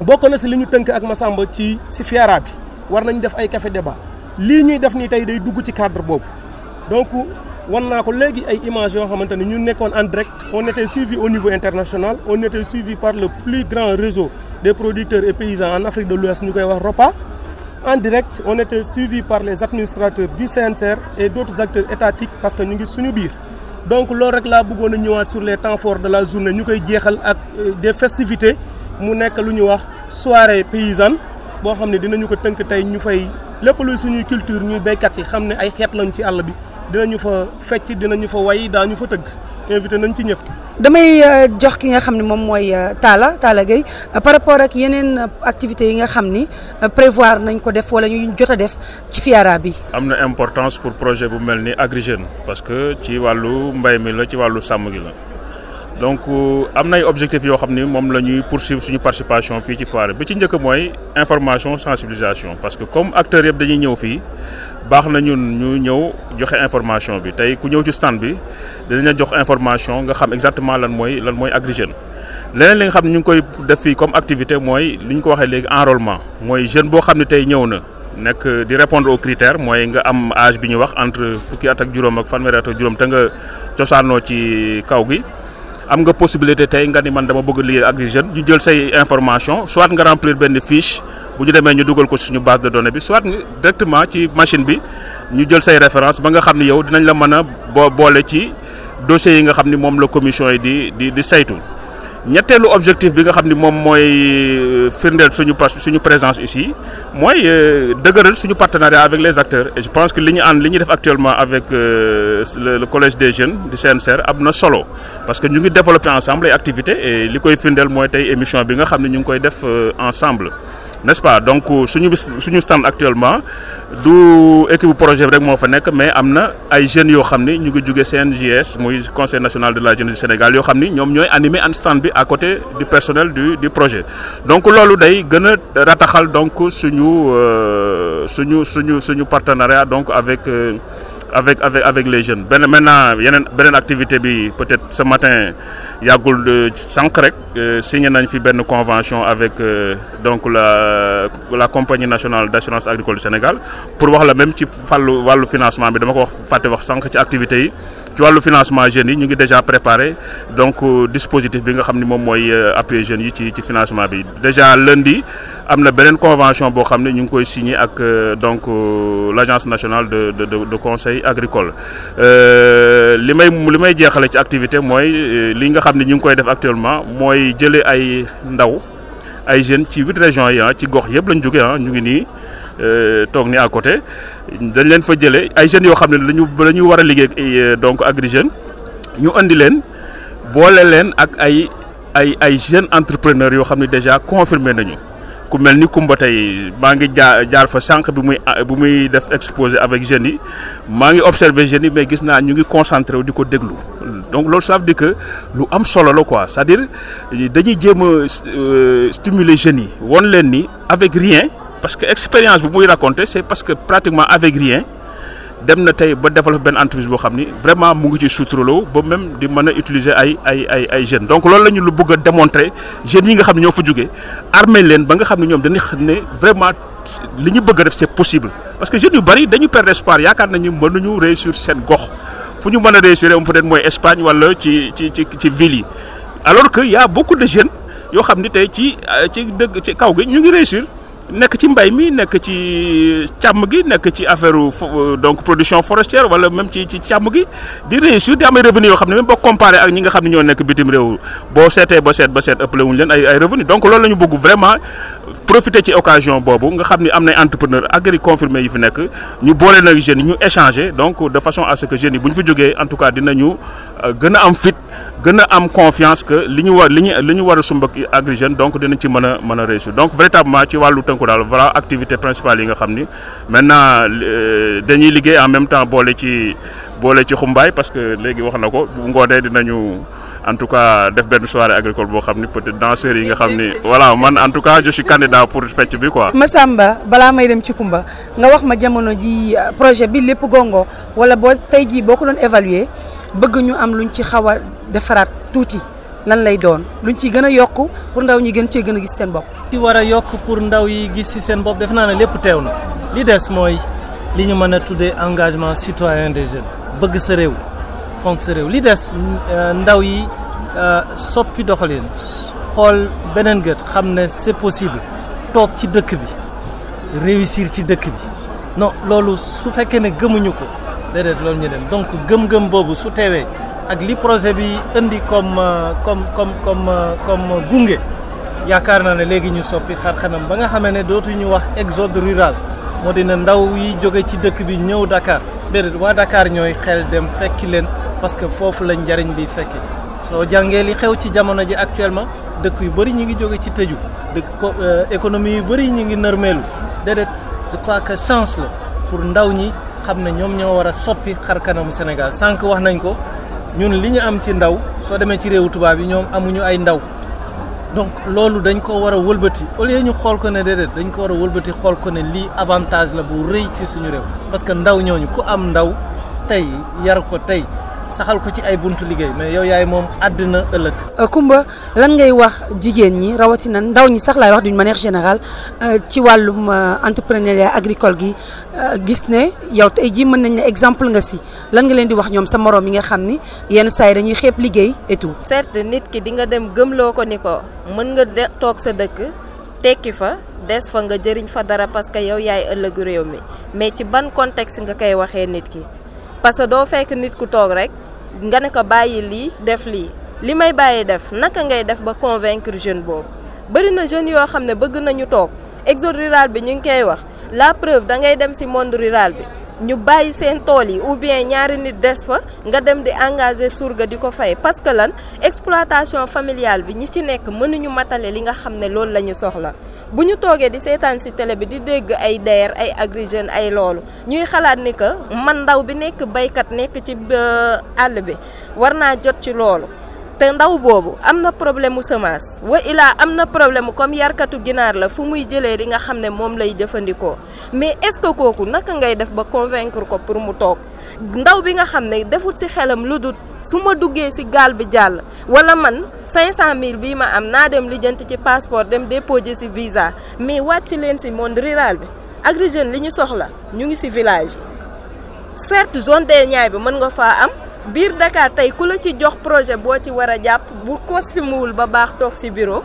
bokk na si li ñu tënk ak Massamba ci FIARA bi war nañu def ay café débat lii ñuy def nii tey day dugg ci cadre boobu donc wan naa ko léegi ay images yoo xamante ne ñu nekkoon en direct on était suivi au niveau international on était suivi par le plus grand réseau des producteurs et paysans en Afrique de l'Ouest ñu koy wax ROPA en direct on était suivi par les administrateurs du CNCR et d'autres acteurs étatiques parce que ñu ngi suñu biir donc loolu rek laa bëggoon a ñëwaat sur les temps forts de la journée ñu koy jeexal ak des festivités mu nekk lu ñuy wax soirée paysanne boo xam ne dinañu ko tënk tey ñu fay lépp luy suñuy culture ñuy béykat yi xam ne ay xeet lañ ci àll bi dinañu fa fecc dinañu fa way daañu fa tëgg invité nañ ci ñëpp. damay jox ki nga xam ne moom mooy Talla Gueye par rapport ak yeneen activités yi nga xam ni prévoir nañ ko def wala ñu jot a def ci FIARA bi. am na importance pour projet bu mel ni Agri Jeunes parce que ci wàllu mbay mi la ci wàllu sàmm gi la donc am na ay objectifs yoo xam ni moom la ñuy poursuivre suñu participation fii ci foire bi ci njëkk mooy information sensibilisation parce que comme acteurs yëpp dañuy ñëw fii baax na ñun ñu ñëw joxe information bi tey ku ñëw ci stand bi dinañ jox information nga xam exactement lan mooy Agri Jeunes leneen li nga xam ne ñu ngi koy def fii comme activité mooy li ñu ko waxee léegi enrôlement mooy jeune boo xam ne tey ñëw na nekk di répondre aux critères mooy nga am âge bi ñu wax entre fukki at ak juróom ak fanweeri at ak juróom te nga cosaanoo ci kaw gi. am nga possibilité tey nga ni man dama bëgg liggéey Agri Jeunes ñu jël say information soit nga remplir benn fiche bu ñu demee ñu dugal ko suñu base de données bi soit directement ci machine bi ñu jël say référence ba nga xam ni yow dinañ la mën a boole ci dossiers yi nga xam ni moom la commission yi di saytu. ñetteelu objectif bi nga xam ni moom mooy firndeel suñu présence ici mooy dëgëral suñu partenariat avec les acteurs et je pense que li ñu def actuellement avec le collège des jeunes du CNCR am na solo parce que ñu ngi développer ensemble ay activités et li koy firndeel mooy tey émission bi nga xam ne ñu ngi koy def ensemble n'est-ce pas donc suñu stand actuellement du équipe projet bi rek moo fa nekk mais am na ay jeunes yoo xam ni ñu ngi jóge CNJS muy conseil national de la jeunesse du Sénégal yoo xam ni ñoom ñooy animer an stand bi à côté du personnel du projet donc loolu day gën a rataxal donc suñu partenariat donc avec les jeunes maintenant beneen activité bi peut-être ce matin yàggul sànq rek signé nañ fi benn convention avec donc la compagnie nationale d'assurance agricole du Sénégal pour wax la même ci wàllu financement bi dama ko fàtte wax sànq ci activités yi ci wàllu financement jeunes yi ñu ngi déjà préparé donc dispositif bi nga xam ni moom mooy appuyer jeunes yi ci financement bi déjà lundi am na beneen convention boo xam ne ñu ngi koy signé ak donc l'agence nationale de conseil agricole li may jeexale ci activité mooy li nga xam ne ñu ngi koy def actuellement mooy jëlee ay ndaw ay jeunes ci 8 régions yi ci gox yëpp lañ jógee ñu ngi nii toog ni à côté dañ leen fa jëlee ay jeunes yoo xam ne la ñu war a liggéey donc Agri Jeunes ñu andi leen boole leen ak ay jeunes entrepreneurs yoo xam ne déjà confirmé nañu. ku mel ni Kumba tey maa ngi jaar fa sànq bi muy def exposé avec jeunes yi maa ngi observé jeunes yi mais gis naa ñu ngi concentré wu di ko déglu donc loolu ça veut dire que lu am solo la quoi c'est-à-dire dañuy jéem a stimuler jeunes yi won leen ni avec rien parce que expérience bu muy raconter c'est parce que pratiquement avec rien dem na tey ba développer benn entreprise boo xam ni vraiment mu ngi ci suturaloo ba même di mën a utiliser ay jeunes donc loolu la ñu lu bëgg a démontrer jeunes yi nga xam ne ñoo fa jógee armé leen ba nga xam ne ñoom dañuy xam ne vraiment li ñu bëgg a def c'est possible parce que jeunes yu bari dañu perdre espoir yaakaar nañu mënuñu réussir seen gox fu ñu mën a réussir peut-être mooy Espagne wala ci ville yi alors que y a beaucoup de jeunes yoo xam ni tey ci kaw gi ñu ngi réussir. nekk ci mbay mi nekk ci càmm gi nekk ci affaire donc production forestière wala même ci càmm gi di réussir di am ay revenus yoo xam ne même boo comparé ak ñi nga xam ne ñoo nekk bitim réew boo seetee ba seet ëppale wuñu leen ay revenus donc loolu la ñu bëgg vraiment profiter ci occasion boobu nga xam ne am na entrepreneur agri confirmé yi fi nekk ñu boole nag jeunes yi ñu échanger donc de façon à ce que jeunes yi bu ñu fi jógee en tout cas dinañu gën a am fit gën a am confiance que li ñu war a sumb ak Agri Jeunes donc dinañ ci mën a réussir donc véritablement ci wàllu tënku daal voilà activité principale yi nga xam ni maintenant dañuy liggéey en même temps boole ci xumbaay parce que léegi wax na ko bu ngoonee dinañu en tout cas def benn soirée agricole boo xam ni peut-être danseurs yi nga xam ni voilà man en tout cas je suis candidat pour fecc bi quoi. Massamba balaa may dem ci Kumba nga wax ma jamono ji projet bi lépp gongo wala boo tey jii boo ko doon évaluer bëgg ñu am luñ ci xaw a defaraat tuuti lan lay doon luñ ciy gën a yokk pour ndaw ñi gën cee gën a gis seen bopp. ci war a yokk pour ndaw yi gis ci seen bopp def naa ne lépp teew na li des mooy li ñu mën a tuddee engagement citoyen des jeunes bëgg sa réew fonk sa réew li des ndaw yi soppi doxalin xool beneen gët xam ne c'est possible toog ci dëkk bi réussir ci dëkk bi non loolu su fekkee ne gëmuñu ko déedéet loolu ñu dem donc gëm-gëm boobu su teewee ak li projet bi indi comme gunge yaakaar naa ne léegi ñu soppi xar xanam ba nga xamee ne dootuñu wax exode rural moo di ne ndaw yi jóge ci dëkk bi ñëw Dakar déedéet waa Dakar ñooy xel dem fekki leen parce que foofu la njariñ bi fekki soo jàngee li xew ci jamono ji actuellement dëkk yu bëri ñi ngi jóge ci tëju économie yu bëri ñi ngi nërmeelu déedéet je crois que chance la pour ndaw ñi xam ne ñoom ñoo war a soppi xar kanamu Sénégal sànq wax nañ ko ñun li ñu am ci ndaw soo demee ci réewu tubaab yi ñoom amuñu ay ndaw donc loolu dañ ko war a wëlbati au lieu ñu xool ko ne déedéet dañ ko war a wëlbati xool ko ne lii avantage la bu rëy ci suñu réew parce que ndaw ñooñu ku am ndaw tey yar ko tey saxal ko ci ay buntu liggéey mais yow yaay moom àddina ëllëg. Coumba lan ngay wax jigéen ñi rawatina ndaw ñi sax laay wax d'une manière générale ci wàllum entrepreneuriat agricole gi gis ne yow tey jii mën nañ ne exemple nga si lan nga leen di wax ñoom sa moroom yi nga xam ni yenn saa yi dañuy xeeb liggéey et tout. certes nit ki di nga dem gëmloo ko ni ko mën nga toog sa dëkk tekki fa des fa nga jëriñ fa dara parce que yow yaay ëllëgu réew mi mais ci ban contexte nga koy waxee nit ki. parce que doo fekk nit ku toog rek nga ne ko bàyyi lii def lii li may bàyyi def naka ngay def ba convaincre jeune boobu bëri na jeunes yoo xam ne bëgg nañu toog exode rural bi ñu ngi koy wax la preuve da ngay dem ci monde rural bi ñu bàyyi seen tool yi ou bien ñaari nit des fa nga dem di engager surga di ko fay parce que lan exploitation familiale bi ñi ci nekk mënuñu matale li nga xam ne loolu la ñu soxla bu ñu toogee di seetaan ci télé bi di dégg ay DER ay Agri Jeunes ay loolu ñuy xalaat ni que man ndaw bi nekk baykat nekk ci àll bi war naa jot ci loolu te ndaw boobu am na problème mu semence wa ilaa am na problème mu comme yarkatu ginaar la fu muy jëlee li nga xam ne moom lay jëfandikoo mais est-ce que kooku naka ngay def ba convaincre ko pour mu toog ndaw bi nga xam ne defut ci xelam lu dul su ma duggee ci gaal bi jàll wala man 500000 bii ma am naa dem lijjanti ci passeport dem déposer ci visa mais wàcc leen ci monde rural bi Agri Jeunes li ñu soxla ñu ngi ci village yi certes zone des Niayes bi mën nga faa am. biir Dakar tey ku la ci jox projet boo ci war a jàpp bu costuméwul ba baax toog ci bureau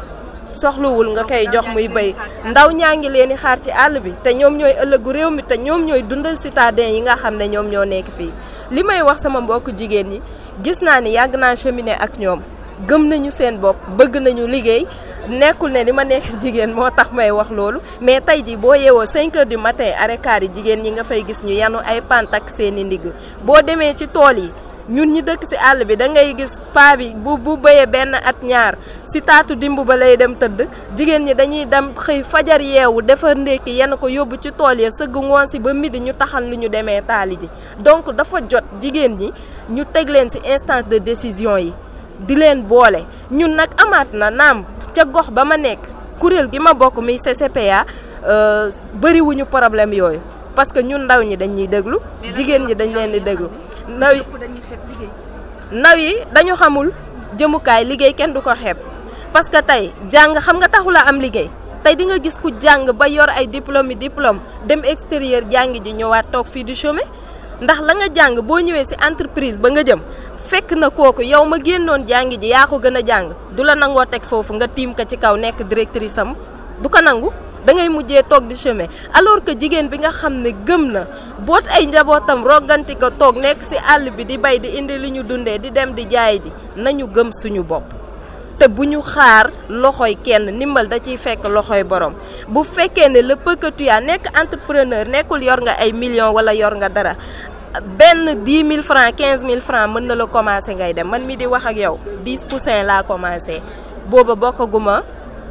soxlawul nga koy jox muy béy ndaw ñaa ngi leen di xaar ci àll bi te ñoom ñooy ëllëgu réew mi te ñoom ñooy dundal citadin yi nga xam ne ñoom ñoo nekk fii li may wax sama mbokk jigéen ñi gis naa ni yàgg naa cheminer ak ñoom gëm nañu seen bopp bëgg nañu liggéey nekkul ne li ma nekk jigéen moo tax may wax loolu mais tey ji boo yeewoo 5 heures du matin arekaar yi jigéen ñi nga fay gis ñu yanu ay pantak seeni ndigg boo demee ci tool yi ñun ñi dëkk ci àll bi da ngay gis paa bi bu béyee benn at ñaar ci taatu dimb ba lay dem tëdd jigéen ñi dañuy dem xëy fajar yeewu defar ndékki yenn ko yóbbu ci tool ya sëgg ngoon ci ba midi ñu taxal lu ñu demee taali ji donc dafa jot jigéen ñi ñu teg leen ci instance de décision yi di leen boole ñun nag amaat na naam ca gox ba ma nekk kuréel gi ma bokk muy CCPA bëriwuñu problème yooyu parce que ñun ndaw ñi dañuy déglu jigéen ñi dañ leen di déglu ndaw yi dañu xamul jëmukaay liggéey kenn du ko xeeb parce que tey jàng xam nga taxula am liggéey tey di nga gis ku jàng ba yor ay diplôme dem extérieur jàng ji ñëwaat toog fii di chômer ndax la nga jàng boo ñëwee ci entreprise ba nga jëm fekk na kooku yow ma génnoon jàng ji yaa ko gën a jàng du la nangoo teg foofu nga tiim ko ci kaw nekk directrice am du ko nangu da ngay mujjee toog di chômer alors que jigéen bi nga xam ne gëm na boot ay njabootam rogganti ko toog nekk ci àll bi di bay di indi li ñu dundee di dem di jaay ji nañu gëm suñu bopp te bu ñu xaar loxoy kenn ndimbal da ciy fekk loxoy borom bu fekkee ne le peu que tu as nekk entrepreneur nekkul yor nga ay millions wala yor nga dara benn 10 000 francs 15 000 francs mën na la commencer ngay dem man mi di wax ak yow 10% laa commencé booba bokkaguma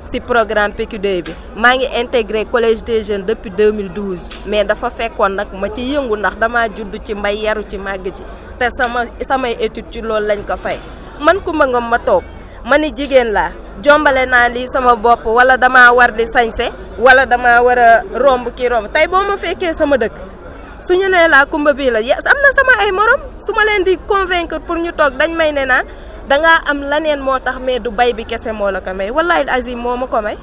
ci programme PQ2 bi maa ngi intégré collège des jeunes depuis 2012 mais dafa fekkoon nag ma ci yëngu ndax damaa judd ci mbay yaru ci màgg ci te samay étude ci loolu lañ ko fay man Coumba Ngom ma toog ma ni jigéen laa jombale naa lii sama bopp wala damaa war di sañse wala damaa war a romb kii romb tey boo ma fekkee sama dëkk suñu nee laa Coumba bii la am na sama ay morom su ma leen di convaincre pour ñu toog dañ may ne naan dangaa am laneen moo tax mais du bay bi kese moo la ko may wallahi azim moo ma ko may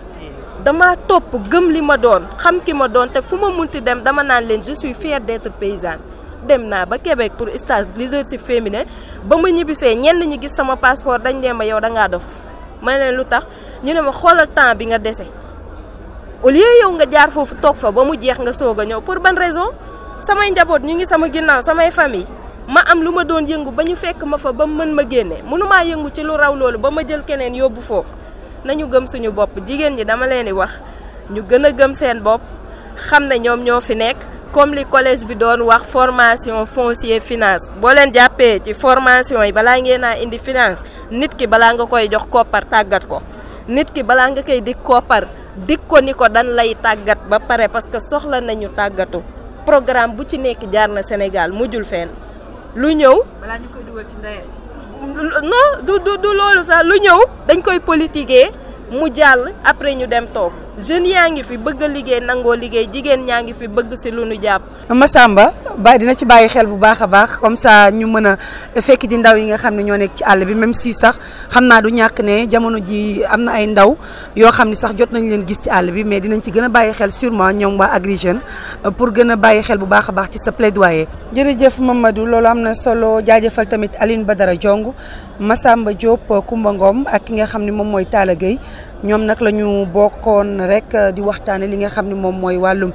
dama topp gëm li ma doon xam ki ma doon te fu ma munti dem dama naan leen je suis fière d'être paysanne dem naa ba Québec pour stage leadership féminin ba ma ñibbisee ñenn ñi gis sama passeport dañ dem ba yow dangaa dof ma leen lu tax ñu ne ma xoolal temps bi nga dese au lieu yow nga jaar foofu toog fa ba mu jeex nga soog a ñëw pour ban raison samay njaboot ñu ngi sama ginnaaw samay famille ma am lu ma doon yëngu ba ñu fekk ma fa ba mën ma génne mënumaa yëngu ci lu raw loolu ba ma jël keneen yóbbu foofu nañu gëm suñu bopp jigéen ñi dama leen di wax ñu gën a gëm seen bopp xam ne ñoom ñoo fi nekk comme li collège bi doon wax formation foncier finance boo leen jàppee ci formation yi balaa ngeen a indi finance nit ki balaa nga koy jox koppar tàggat ko nit ki balaa nga koy dig koppar dig ko ni ko dan lay tàggat ba pare parce que soxla nañu tàggatu programme bu ci nekk jaar na Sénégal mujjul fenn lu ñëw. balaa ñu koy dugal ci ndeyam. non du loolu sax lu ñëw dañ koy politiquer mu jàll après ñu dem toog jeunes yaa ngi fi bëgg a liggéey nangoo liggéey jigéen ñaa ngi fi bëgg si lu ñu jàpp. Massamba dina ci bàyyi xel bu baax a baax comme ça ñu mën a fekk di ndaw yi nga xam ne ñoo nekk ci àll bi même si sax xam naa du ñàkk ne jamono ji am na ay ndaw yoo xam ne sax jot nañ leen gis ci àll bi mais dinañ ci gën a bàyyi xel sûrement ñoom waa Agri Jeunes pour gën a bàyyi xel bu baax a baax ci sa plaidoyer. jërëjëf Mamadou loolu am na solo jaajëfal tamit Aline Badara Diong Massamba Diop Coumba Ngom ak ki nga xam ne moom mooy Talla Gueye ñoom nag la ñu bokkoon rek di waxtaane li nga xam ne moom mooy wàllum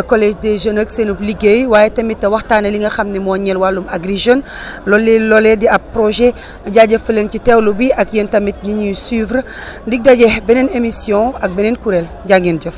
collège des jeunes ak seen liggéey waaye tamit waxtaane li nga xam ne moo ñeel wàllum Agri Jeunes loolee di ab projet jaajëfal leen ci teewlu bi ak yéen tamit ñi ñuy suivre dig daje beneen émission ak beneen kuréel jaa ngeen jëf.